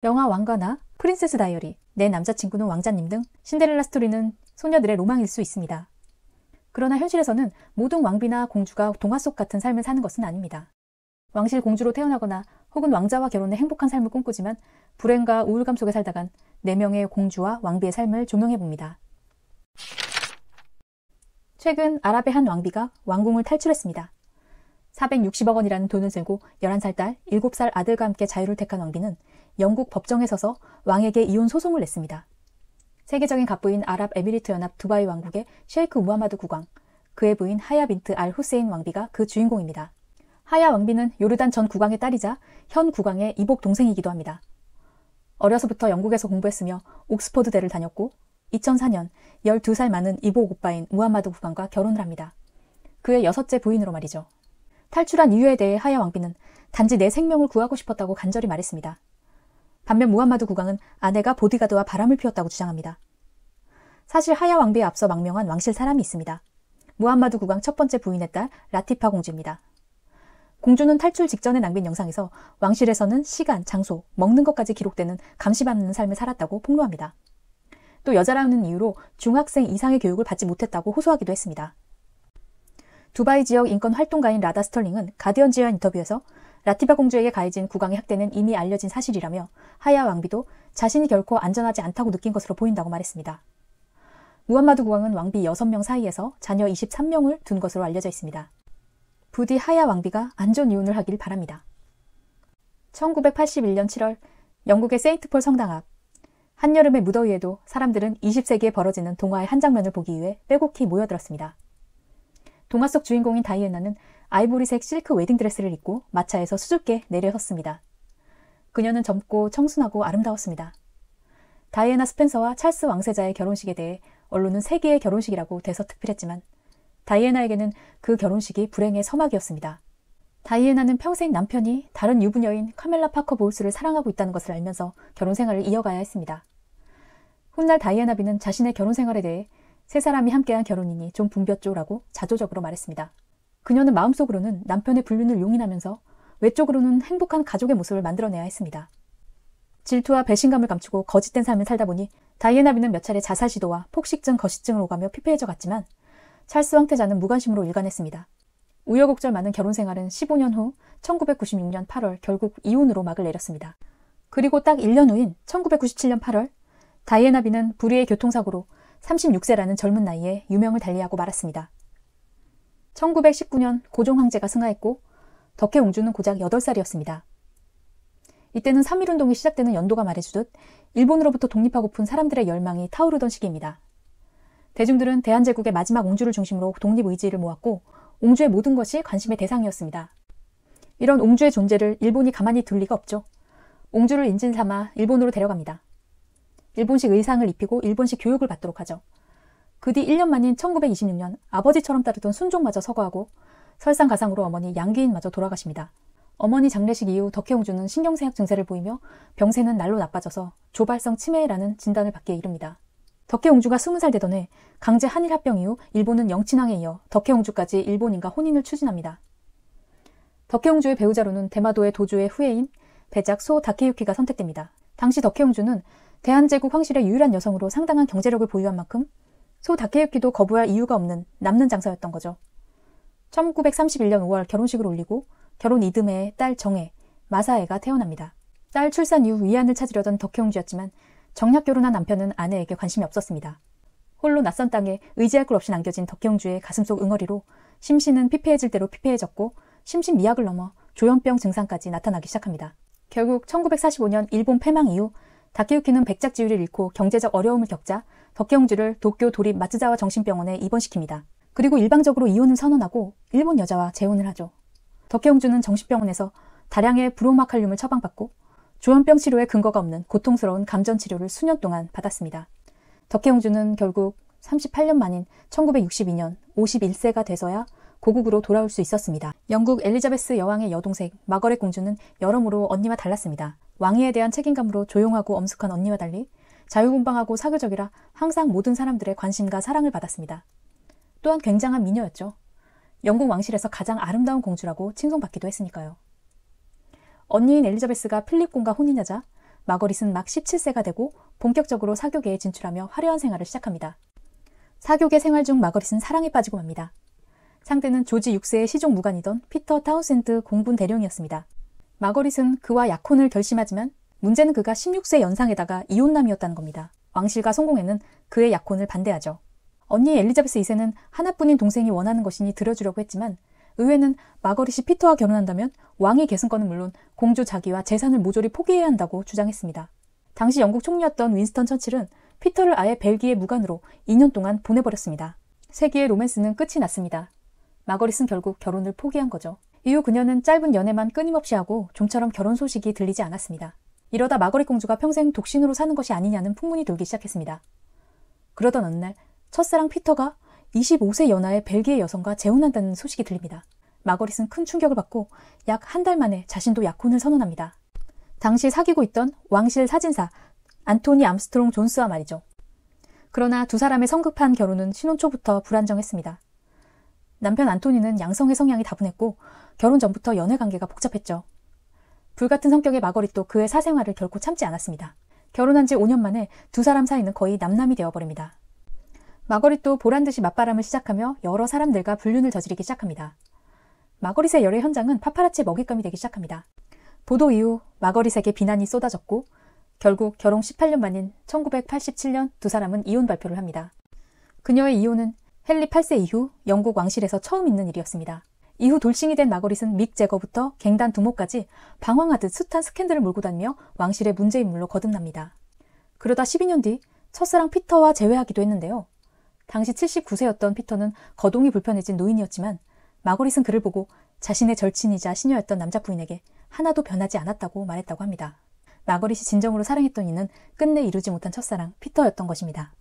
영화 왕가나 프린세스 다이어리, 내 남자친구는 왕자님 등 신데렐라 스토리는 소녀들의 로망일 수 있습니다. 그러나 현실에서는 모든 왕비나 공주가 동화 속 같은 삶을 사는 것은 아닙니다. 왕실 공주로 태어나거나 혹은 왕자와 결혼해 행복한 삶을 꿈꾸지만 불행과 우울감 속에 살다간 4명의 공주와 왕비의 삶을 조명해봅니다. 최근 아랍의 한 왕비가 왕궁을 탈출했습니다. 460억 원이라는 돈을 들고 11살 딸, 7살 아들과 함께 자유를 택한 왕비는 영국 법정에 서서 왕에게 이혼 소송을 냈습니다. 세계적인 갑부인 아랍에미리트 연합 두바이 왕국의 셰이크 무하마드 국왕, 그의 부인 하야 빈트 알 후세인 왕비가 그 주인공입니다. 하야 왕비는 요르단 전 국왕의 딸이자 현 국왕의 이복 동생이기도 합니다. 어려서부터 영국에서 공부했으며 옥스퍼드대를 다녔고 2004년 12살 많은 이복 오빠인 무하마드 국왕과 결혼을 합니다. 그의 6째 부인으로 말이죠. 탈출한 이유에 대해 하야 왕비는 단지 내 생명을 구하고 싶었다고 간절히 말했습니다. 반면 무하마드 국왕은 아내가 보디가드와 바람을 피웠다고 주장합니다. 사실 하야 왕비에 앞서 망명한 왕실 사람이 있습니다. 무하마드 국왕 첫 번째 부인의 딸 라티파 공주입니다. 공주는 탈출 직전에 남긴 영상에서 왕실에서는 시간, 장소, 먹는 것까지 기록되는 감시받는 삶을 살았다고 폭로합니다. 또 여자라는 이유로 중학생 이상의 교육을 받지 못했다고 호소하기도 했습니다. 두바이 지역 인권 활동가인 라다 스털링은 가디언지와 인터뷰에서 라티파 공주에게 가해진 국왕의 학대는 이미 알려진 사실이라며 하야 왕비도 자신이 결코 안전하지 않다고 느낀 것으로 보인다고 말했습니다. 무함마드 국왕은 왕비 6명 사이에서 자녀 23명을 둔 것으로 알려져 있습니다. 부디 하야 왕비가 안전 이혼을 하길 바랍니다. 1981년 7월 영국의 세인트폴 성당 앞 한여름의 무더위에도 사람들은 20세기에 벌어지는 동화의 한 장면을 보기 위해 빼곡히 모여들었습니다. 동화 속 주인공인 다이애나는 아이보리색 실크 웨딩드레스를 입고 마차에서 수줍게 내려섰습니다. 그녀는 젊고 청순하고 아름다웠습니다. 다이애나 스펜서와 찰스 왕세자의 결혼식에 대해 언론은 세계의 결혼식이라고 대서특필했지만 다이애나에게는 그 결혼식이 불행의 서막이었습니다. 다이애나는 평생 남편이 다른 유부녀인 카멜라 파커 보울스를 사랑하고 있다는 것을 알면서 결혼 생활을 이어가야 했습니다. 훗날 다이애나 비는 자신의 결혼 생활에 대해 세 사람이 함께한 결혼이니 좀 붐볐죠라고 자조적으로 말했습니다. 그녀는 마음속으로는 남편의 불륜을 용인하면서 외적으로는 행복한 가족의 모습을 만들어내야 했습니다. 질투와 배신감을 감추고 거짓된 삶을 살다 보니 다이애나 비는 몇 차례 자살 시도와 폭식증, 거식증을 오가며 피폐해져 갔지만 찰스 황태자는 무관심으로 일관했습니다. 우여곡절 많은 결혼 생활은 15년 후 1996년 8월 결국 이혼으로 막을 내렸습니다. 그리고 딱 1년 후인 1997년 8월 다이애나 비는 불의의 교통사고로 36세라는 젊은 나이에 유명을 달리하고 말았습니다. 1919년 고종 황제가 승하했고 덕혜 공주는 고작 8살이었습니다. 이때는 3.1운동이 시작되는 연도가 말해주듯 일본으로부터 독립하고픈 사람들의 열망이 타오르던 시기입니다. 대중들은 대한제국의 마지막 옹주를 중심으로 독립의지를 모았고 옹주의 모든 것이 관심의 대상이었습니다. 이런 옹주의 존재를 일본이 가만히 둘 리가 없죠. 옹주를 인질 삼아 일본으로 데려갑니다. 일본식 의상을 입히고 일본식 교육을 받도록 하죠. 그 뒤 1년 만인 1926년 아버지처럼 따르던 순종마저 서거하고 설상가상으로 어머니 양귀인마저 돌아가십니다. 어머니 장례식 이후 덕혜옹주는 신경쇠약 증세를 보이며 병세는 날로 나빠져서 조발성 치매라는 진단을 받기에 이릅니다. 덕혜옹주가 20살 되던 해 강제 한일 합병 이후 일본은 영친왕에 이어 덕혜옹주까지 일본인과 혼인을 추진합니다. 덕혜옹주의 배우자로는 대마도의 도주의 후예인 배작 소 다케유키가 선택됩니다. 당시 덕혜옹주는 대한제국 황실의 유일한 여성으로 상당한 경제력을 보유한 만큼 소 다케유키도 거부할 이유가 없는 남는 장사였던 거죠. 1931년 5월 결혼식을 올리고 결혼 이듬해에 딸 정애, 마사에가 태어납니다. 딸 출산 이후 위안을 찾으려던 덕혜옹주였지만 정략 결혼한 남편은 아내에게 관심이 없었습니다. 홀로 낯선 땅에 의지할 걸 없이 남겨진 덕혜옹주의 가슴속 응어리로 심신은 피폐해질 대로 피폐해졌고 심신미약을 넘어 조현병 증상까지 나타나기 시작합니다. 결국 1945년 일본 패망 이후 다케유키는 백작지위를 잃고 경제적 어려움을 겪자 덕혜옹주를 도쿄 도립 마츠자와 정신병원에 입원시킵니다. 그리고 일방적으로 이혼을 선언하고 일본 여자와 재혼을 하죠. 덕혜옹주는 정신병원에서 다량의 브로마칼륨을 처방받고 조현병 치료에 근거가 없는 고통스러운 감전 치료를 수년 동안 받았습니다. 덕혜옹주는 결국 38년 만인 1962년 51세가 돼서야 고국으로 돌아올 수 있었습니다. 영국 엘리자베스 여왕의 여동생 마거렛 공주는 여러모로 언니와 달랐습니다. 왕위에 대한 책임감으로 조용하고 엄숙한 언니와 달리 자유분방하고 사교적이라 항상 모든 사람들의 관심과 사랑을 받았습니다. 또한 굉장한 미녀였죠. 영국 왕실에서 가장 아름다운 공주라고 칭송받기도 했으니까요. 언니인 엘리자베스가 필립 공과 혼인하자 마거릿은 막 17세가 되고 본격적으로 사교계에 진출하며 화려한 생활을 시작합니다. 사교계 생활 중 마거릿은 사랑에 빠지고 맙니다. 상대는 조지 6세의 시종 무관이던 피터 타운센드 공군 대령이었습니다. 마거릿은 그와 약혼을 결심하지만 문제는 그가 16세 연상에다가 이혼남이었다는 겁니다. 왕실과 성공회는 그의 약혼을 반대하죠. 언니 엘리자베스 2세는 하나뿐인 동생이 원하는 것이니 들어주려고 했지만 의회는 마거릿이 피터와 결혼한다면 왕위 계승권은 물론 공주 자기와 재산을 모조리 포기해야 한다고 주장했습니다. 당시 영국 총리였던 윈스턴 처칠은 피터를 아예 벨기에 무관으로 2년 동안 보내버렸습니다. 세기의 로맨스는 끝이 났습니다. 마거릿은 결국 결혼을 포기한 거죠. 이후 그녀는 짧은 연애만 끊임없이 하고 좀처럼 결혼 소식이 들리지 않았습니다. 이러다 마거릿 공주가 평생 독신으로 사는 것이 아니냐는 풍문이 돌기 시작했습니다. 그러던 어느 날 첫사랑 피터가 25세 연하의 벨기에 여성과 재혼한다는 소식이 들립니다. 마거릿은 큰 충격을 받고 약 한 달 만에 자신도 약혼을 선언합니다. 당시 사귀고 있던 왕실 사진사 안토니 암스트롱 존스와 말이죠. 그러나 두 사람의 성급한 결혼은 신혼 초부터 불안정했습니다. 남편 안토니는 양성의 성향이 다분했고 결혼 전부터 연애 관계가 복잡했죠. 불같은 성격의 마거릿도 그의 사생활을 결코 참지 않았습니다. 결혼한 지 5년 만에 두 사람 사이는 거의 남남이 되어버립니다. 마거릿도 보란듯이 맞바람을 시작하며 여러 사람들과 불륜을 저지르기 시작합니다. 마거릿의 열애 현장은 파파라치 먹잇감이 되기 시작합니다. 보도 이후 마거릿에게 비난이 쏟아졌고 결국 결혼 18년 만인 1987년 두 사람은 이혼 발표를 합니다. 그녀의 이혼은 헨리 8세 이후 영국 왕실에서 처음 있는 일이었습니다. 이후 돌싱이 된 마거릿은 믹 제거부터 갱단 두모까지 방황하듯 숱한 스캔들을 몰고 다니며 왕실의 문제인물로 거듭납니다. 그러다 12년 뒤 첫사랑 피터와 재회하기도 했는데요. 당시 79세였던 피터는 거동이 불편해진 노인이었지만 마거릿은 그를 보고 자신의 절친이자 시녀였던 남자 부인에게 하나도 변하지 않았다고 말했다고 합니다. 마거릿이 진정으로 사랑했던 이는 끝내 이루지 못한 첫사랑 피터였던 것입니다.